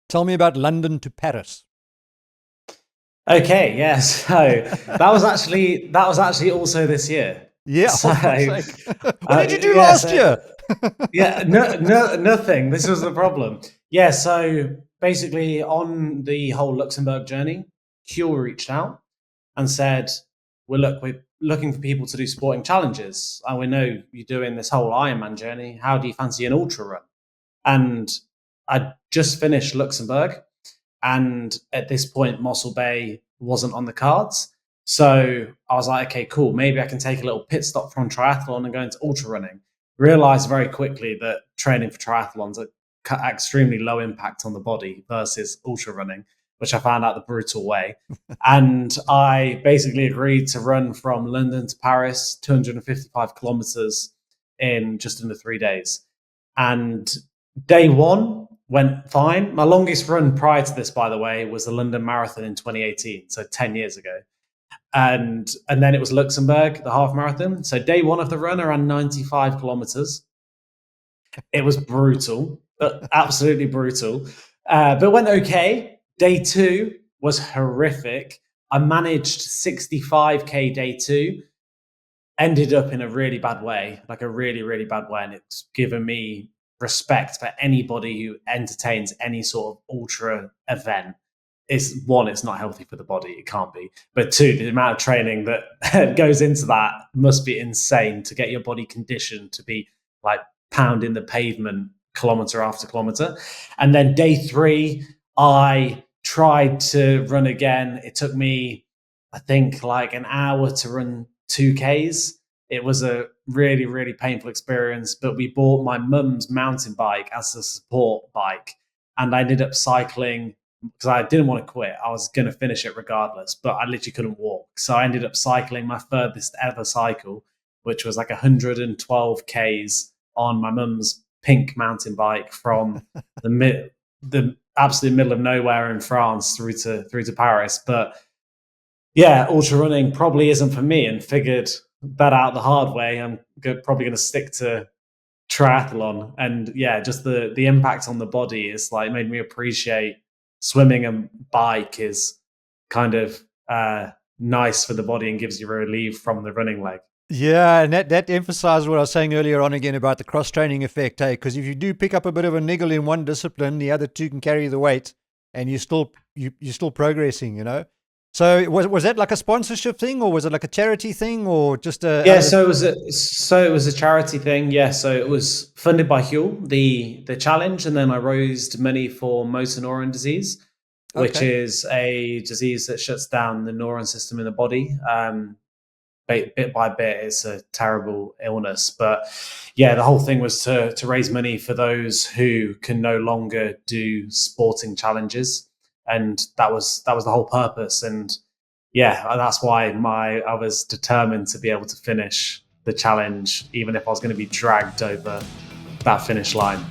Tell me about London to Paris. Okay, yeah. So that was actually also this year. Yeah, So oh, for fuck's sake. What did you do yeah, last so year? yeah, no, nothing. This was the problem. Yeah, so basically on the whole Luxembourg journey, Huel reached out and said, we're looking for people to do sporting challenges, and we know you're doing this whole Ironman journey. How do you fancy an ultra run?" And I just finished Luxembourg, and at this point, Mossel Bay wasn't on the cards. So I was like, okay, cool. Maybe I can take a little pit stop from triathlon and go into ultra running. Realized very quickly that training for triathlons are extremely low impact on the body versus ultra running, which I found out the brutal way. And I basically agreed to run from London to Paris, 255 kilometers in just under 3 days. And day one went fine. My longest run prior to this, by the way, was the London Marathon in 2018, so 10 years ago. And then it was Luxembourg, the half marathon. So day one of the run, around 95 kilometers. It was brutal, but absolutely brutal. But went okay. Day two was horrific. I managed 65K day two, ended up in a really bad way, like a really, really bad way. And it's given me respect for anybody who entertains any sort of ultra event. Is one, it's not healthy for the body. It can't be. But two, the amount of training that goes into that must be insane to get your body conditioned to be like pounding the pavement kilometer after kilometer. And then day three, I tried to run again. It took me, I think, like an hour to run 2Ks. It was a really, really painful experience, but we bought my mum's mountain bike as a support bike. And I ended up cycling because I didn't want to quit. I was going to finish it regardless, but I literally couldn't walk. So I ended up cycling my furthest ever cycle, which was like 112 Ks on my mum's pink mountain bike from the absolute middle of nowhere in France through to Paris. But yeah, ultra running probably isn't for me, and figured that out the hard way. I'm probably going to stick to triathlon. And yeah, just the impact on the body is like made me appreciate swimming and bike is kind of nice for the body and gives you a relief from the running leg. Yeah, and that emphasizes what I was saying earlier on again about the cross-training effect, hey? Because if you do pick up a bit of a niggle in one discipline, the other two can carry the weight, and you're still progressing, you know? So was that like a sponsorship thing, or was it like a charity thing, or just Yeah, so it was a charity thing. Yeah, so it was funded by Huel, the challenge, and then I raised money for motor neuron disease, which Okay. is a disease that shuts down the neuron system in the body. Bit by bit, it's a terrible illness. But yeah, the whole thing was to raise money for those who can no longer do sporting challenges, and that was the whole purpose. And yeah, that's why I was determined to be able to finish the challenge, even if I was going to be dragged over that finish line.